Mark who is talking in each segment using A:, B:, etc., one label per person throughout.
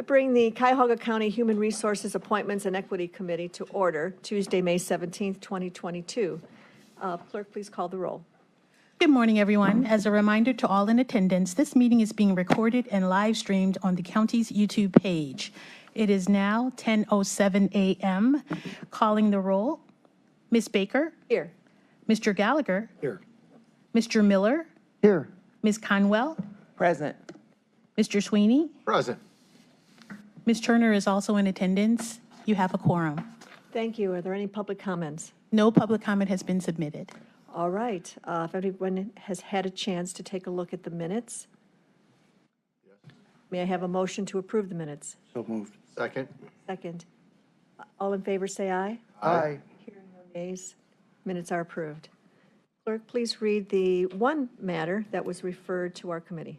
A: bring the Cuyahoga County Human Resources Appointments and Equity Committee to order Tuesday, May 17th, 2022. Clerk, please call the roll.
B: Good morning, everyone. As a reminder to all in attendance, this meeting is being recorded and live streamed on the county's YouTube page. It is now 10:07 a.m. Calling the roll. Ms. Baker?
A: Here.
B: Mr. Gallagher?
C: Here.
B: Mr. Miller?
C: Here.
B: Ms. Conwell?
C: Present.
B: Mr. Sweeney?
C: Present.
B: Ms. Turner is also in attendance. You have a quorum.
A: Thank you. Are there any public comments?
B: No public comment has been submitted.
A: All right. If everyone has had a chance to take a look at the minutes, may I have a motion to approve the minutes?
C: So moved. Second.
A: Second. All in favor, say aye.
C: Aye.
A: Hearing no nays, minutes are approved. Clerk, please read the one matter that was referred to our committee.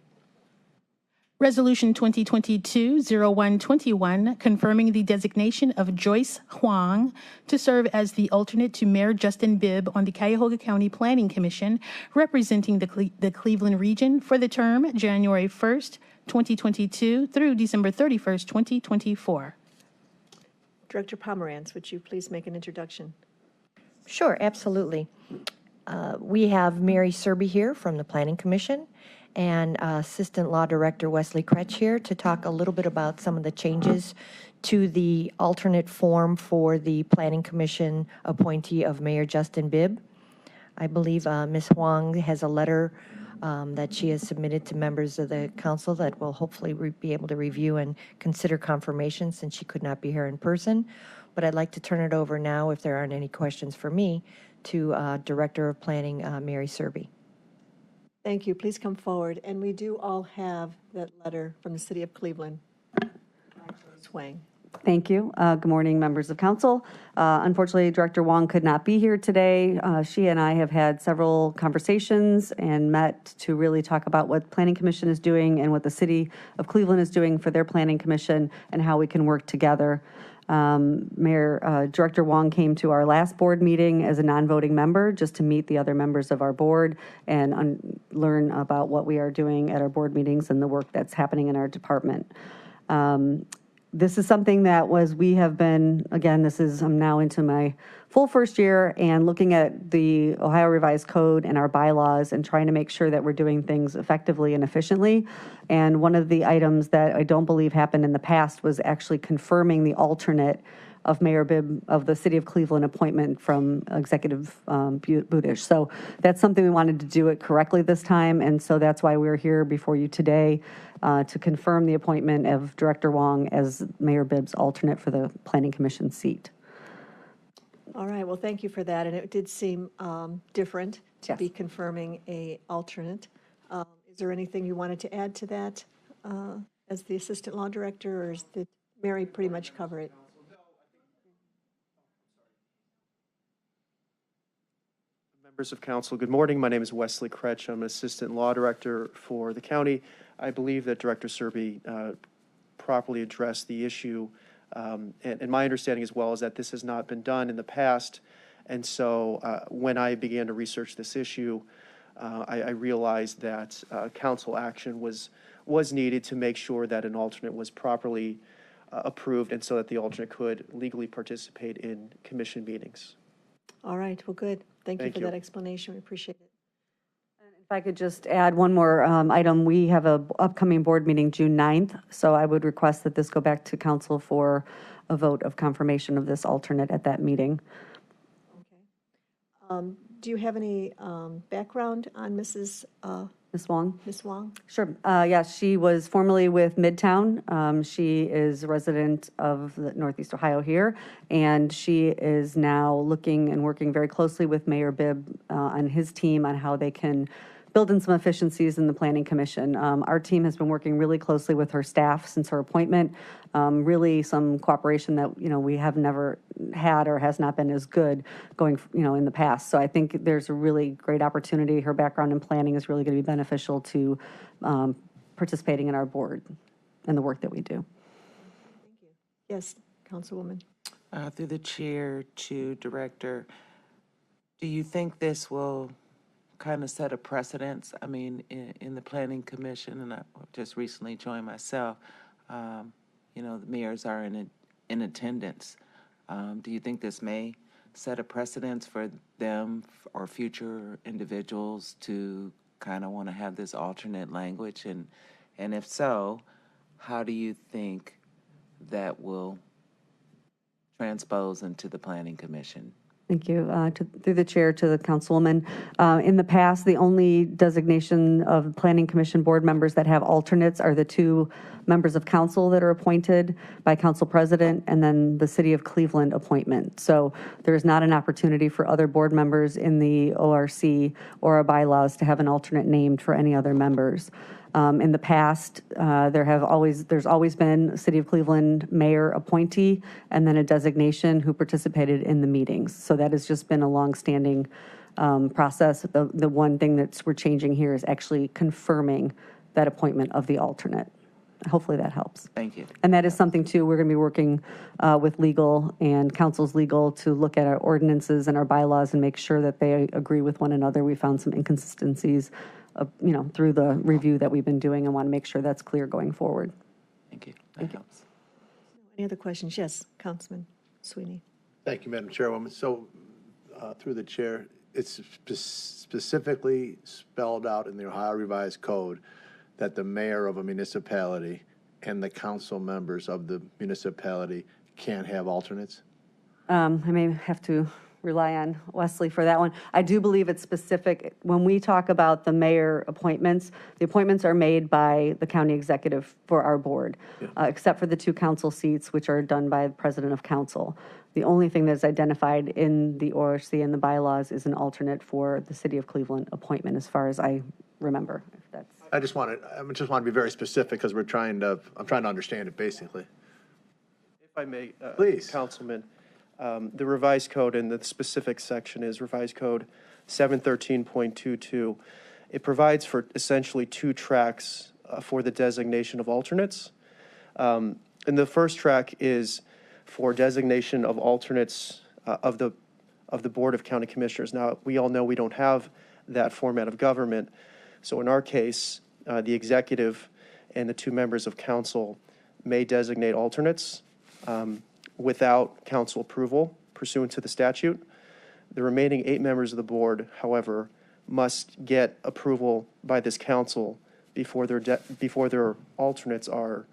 B: Resolution 2022-0121, confirming the designation of Joyce Huang to serve as the alternate to Mayor Justin Bibb on the Cuyahoga County Planning Commission, representing the Cleveland region for the term January 1st, 2022 through December 31st, 2024.
A: Director Pomerantz, would you please make an introduction?
D: Sure, absolutely. We have Mary Serby here from the Planning Commission and Assistant Law Director Wesley Kretsch here to talk a little bit about some of the changes to the alternate form for the Planning Commission appointee of Mayor Justin Bibb. I believe Ms. Huang has a letter that she has submitted to members of the council that will hopefully be able to review and consider confirmation since she could not be here in person. But I'd like to turn it over now, if there aren't any questions for me, to Director of Planning, Mary Serby.
A: Thank you. Please come forward. And we do all have that letter from the City of Cleveland. Swang.
E: Thank you. Good morning, members of council. Unfortunately, Director Wong could not be here today. She and I have had several conversations and met to really talk about what Planning Commission is doing and what the City of Cleveland is doing for their Planning Commission and how we can work together. Director Wong came to our last board meeting as a non-voting member just to meet the other members of our board and learn about what we are doing at our board meetings and the work that's happening in our department. This is something that we have been, again, I'm now into my full first year and looking at the Ohio Revised Code and our bylaws and trying to make sure that we're doing things effectively and efficiently. And one of the items that I don't believe happened in the past was actually confirming the alternate of Mayor Bibb of the City of Cleveland appointment from Executive Budish. So that's something we wanted to do it correctly this time, and so that's why we're here before you today to confirm the appointment of Director Wong as Mayor Bibb's alternate for the Planning Commission seat.
A: All right. Well, thank you for that. And it did seem different to
E: Yes.
A: be confirming a alternate. Is there anything you wanted to add to that as the Assistant Law Director, or did Mary pretty much cover it?
F: Members of council, good morning. My name is Wesley Kretsch. I'm an assistant law director for the county. I believe that Director Serby properly addressed the issue. And my understanding as well is that this has not been done in the past. And so when I began to research this issue, I realized that council action was needed to make sure that an alternate was properly approved and so that the alternate could legally participate in commission meetings.
A: All right. Well, good. Thank you
F: Thank
A: for
F: you.
A: that explanation. We appreciate it.
E: If I could just add one more item, we have a upcoming board meeting June 9th, so I would request that this go back to council for a vote of confirmation of this alternate at that meeting.
A: Okay. Do you have any background on
E: Ms. Wong?
A: Ms. Wong?
E: Sure. Yes, she was formerly with Midtown. She is a resident of the Northeast Ohio here, and she is now looking and working very closely with Mayor Bibb and his team on how they can build in some efficiencies in the Planning Commission. Our team has been working really closely with her staff since her appointment. Really some cooperation that, we have never had or has not been as good going, in the past. So I think there's a really great opportunity. Her background in planning is really going to be beneficial to participating in our board and the work that we do.
A: Thank you. Yes, Councilwoman.
G: Through the chair to director, do you think this will kind of set a precedence? I mean, in the Planning Commission, and I just recently joined myself, the mayors are in attendance. Do you think this may set a precedence for them or future individuals to kind of want to have this alternate language? And if so, how do you think that will transpose into the Planning Commission?
E: Thank you. Through the chair to the councilwoman. In the past, the only designation of planning commission board members that have alternates are the two members of council that are appointed by council president and then the city of Cleveland appointment. So there is not an opportunity for other board members in the ORC or our bylaws to have an alternate named for any other members. In the past, there's always been a City of Cleveland mayor appointee and then a designation who participated in the meetings. So that has just been a longstanding process. The one thing we're changing here is actually confirming that appointment of the alternate. Hopefully that helps.
G: Thank you.
E: And that is something, too, we're going to be working with legal and council's legal to look at our ordinances and our bylaws and make sure that they agree with one another. We found some inconsistencies through the review that we've been doing and want to make sure that's clear going forward.
G: Thank you. That helps.
A: Any other questions? Yes, Councilman Sweeney.
C: Thank you, Madam Chairwoman. So, through the chair, it's specifically spelled out in the Ohio Revised Code that the mayor of a municipality and the council members of the municipality can't have alternates?
E: I may have to rely on Wesley for that one. I do believe it's specific. When we talk about the mayor appointments, the appointments are made by the county executive for our board, except for the two council seats, which are done by the president of council. The only thing that's identified in the ORC and the bylaws is an alternate for the city of Cleveland appointment, as far as I remember. If that's
C: I just want to be very specific because I'm trying to understand it basically.
F: If I may,
C: Please.
F: Councilman, the revised code and the specific section is revised code 713.22. It provides for essentially two tracks for the designation of alternates. And the first track is for designation of alternates of the Board of County Commissioners. Now, we all know we don't have that format of government. So in our case, the executive and the two members of council may designate alternates without council approval pursuant to the statute. The remaining 8 members of the board, however, must get approval by this council before their alternates are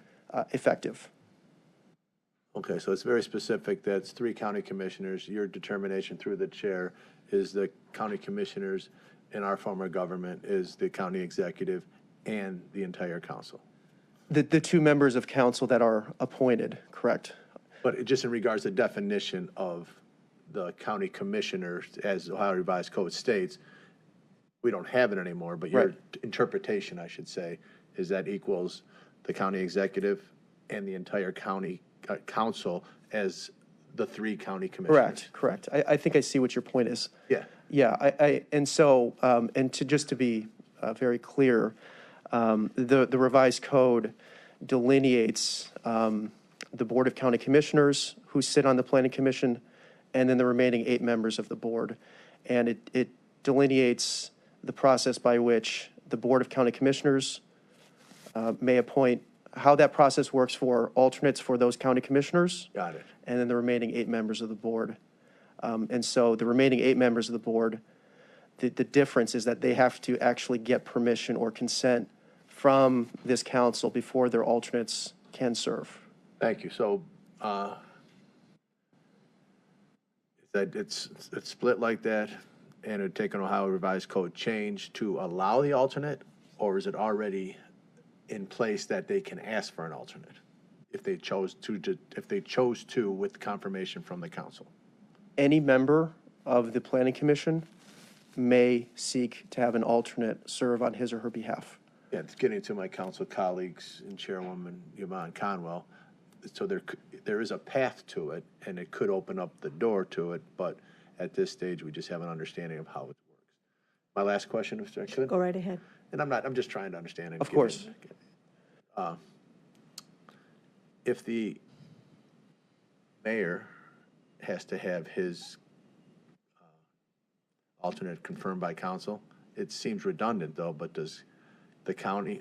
F: effective.
C: Okay, so it's very specific. That's 3 county commissioners. Your determination through the chair is the county commissioners in our form of government is the county executive and the entire council.
F: The 2 members of council that are appointed, correct?
C: But just in regards to definition of the county commissioners, as Ohio Revised Code states, we don't have it anymore, but your
F: Right.
C: interpretation, I should say, is that equals the county executive and the entire county council as the 3 county commissioners.
F: Correct. I think I see what your point is.
C: Yeah.
F: Yeah, and so, and to be very clear, the revised code delineates the Board of County Commissioners who sit on the Planning Commission, and then the remaining 8 members of the board. And it delineates the process by which the Board of County Commissioners may appoint, how that process works for alternates for those county commissioners.
C: Got it.
F: And then the remaining 8 members of the board. And so the remaining 8 members of the board, the difference is that they have to actually get permission or consent from this council before their alternates can serve.
C: Thank you. So, that it's split like that, and it take an Ohio Revised Code change to allow the alternate, or is it already in place that they can ask for an alternate if they chose to with confirmation from the council?
F: Any member of the Planning Commission may seek to have an alternate serve on his or her behalf.
C: Yeah, it's getting to my council colleagues and Chairwoman Yvonne Conwell. So there is a path to it, and it could open up the door to it, but at this stage, we just have an understanding of how it works. My last question, if I could?
A: Go right ahead.
C: And I'm just trying to understand it.
F: Of course.
C: If the mayor has to have his alternate confirmed by council, it seems redundant though, but does the county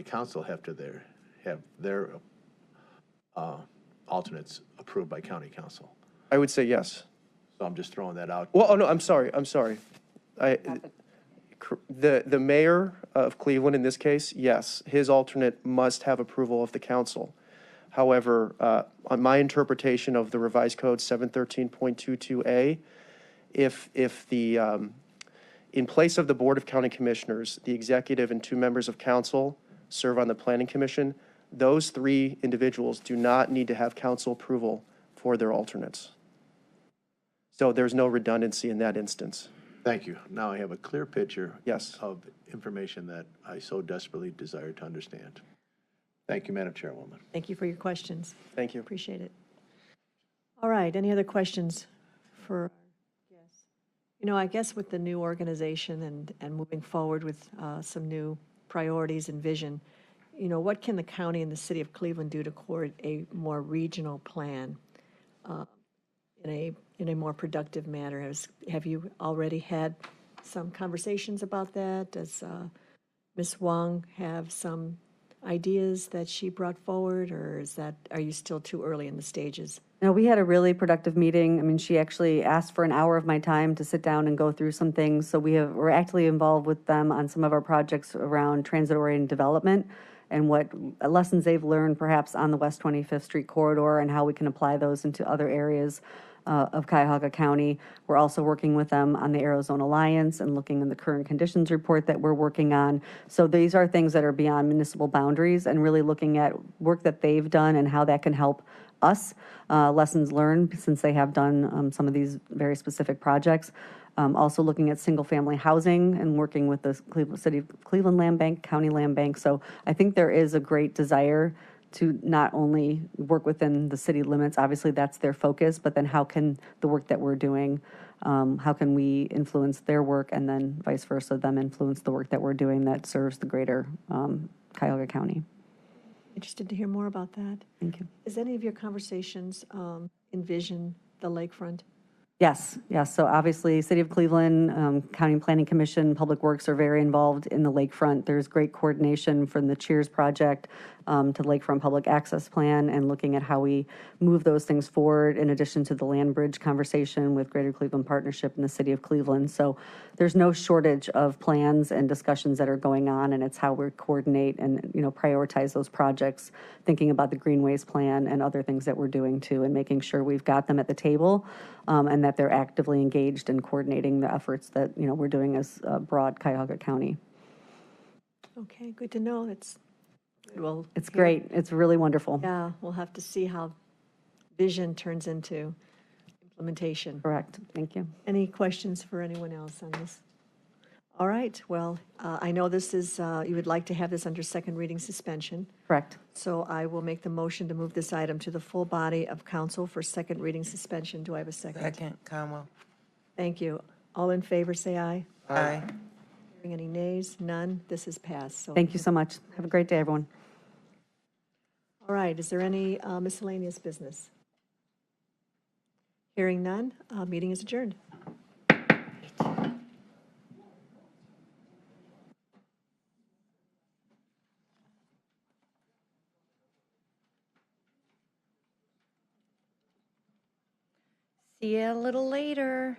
C: council have their alternates approved by county council.
F: I would say yes.
C: So I'm just throwing that out.
F: Well, oh, no, I'm sorry. The mayor of Cleveland, in this case, yes, his alternate must have approval of the council. However, on my interpretation of the revised code 713.22A, if in place of the Board of County Commissioners, the executive and 2 members of council serve on the Planning Commission, those 3 individuals do not need to have council approval for their alternates. So there's no redundancy in that instance.
C: Thank you. Now I have a clear picture
F: Yes.
C: of information that I so desperately desire to understand. Thank you, Madam Chairwoman.
A: Thank you for your questions.
F: Thank you.
A: Appreciate it. All right, any other questions for our guests? You know, I guess with the new organization and moving forward with some new priorities and vision, you know, what can the county and the city of Cleveland do to coordinate a more regional plan in a more productive manner? Have you already had some conversations about that? Does Ms. Wong have some ideas that she brought forward, or are you still too early in the stages?
E: No, we had a really productive meeting. I mean, she actually asked for an hour of my time to sit down and go through some things. So we're actively involved with them on some of our projects around transit-oriented development and what lessons they've learned perhaps on the West 25th Street corridor and how we can apply those into other areas of Cuyahoga County. We're also working with them on the Arizona Alliance and looking in the current conditions report that we're working on. So these are things that are beyond municipal boundaries and really looking at work that they've done and how that can help us, lessons learned since they have done some of these very specific projects. Also looking at single-family housing and working with the City of Cleveland Land Bank, County Land Bank. So I think there is a great desire to not only work within the city limits, obviously that's their focus, but then how can the work that we're doing, how can we influence their work and then vice versa, them influence the work that we're doing that serves the greater Cuyahoga County.
A: Interested to hear more about that.
E: Thank you.
A: Is any of your conversations envision the lakefront?
E: Yes, yes. So obviously, City of Cleveland, County Planning Commission, Public Works are very involved in the lakefront. There's great coordination from the Cheers project to the Lakefront Public Access Plan and looking at how we move those things forward in addition to the land bridge conversation with Greater Cleveland Partnership and the City of Cleveland. So there's no shortage of plans and discussions that are going on, and it's how we coordinate and, you know, prioritize those projects, thinking about the Greenways plan and other things that we're doing too, and making sure we've got them at the table and that they're actively engaged in coordinating the efforts that, you know, we're doing as broad Cuyahoga County.
A: Okay, good to know. It's
E: Great. It's really wonderful.
A: Yeah, we'll have to see how vision turns into implementation.
E: Correct. Thank you.
A: Any questions for anyone else on this? All right, well, I know this is, you would like to have this under second reading suspension,
E: Correct.
A: so I will make the motion to move this item to the full body of council for second reading suspension. Do I have a second?
G: Second, Conwell.
A: Thank you. All in favor, say aye.
G: Aye.
A: Hearing any nays? None? This is passed. So,
E: Thank you so much. Have a great day, everyone.
A: all right, is there any miscellaneous business? Hearing none, meeting is adjourned.
D: See you a little later.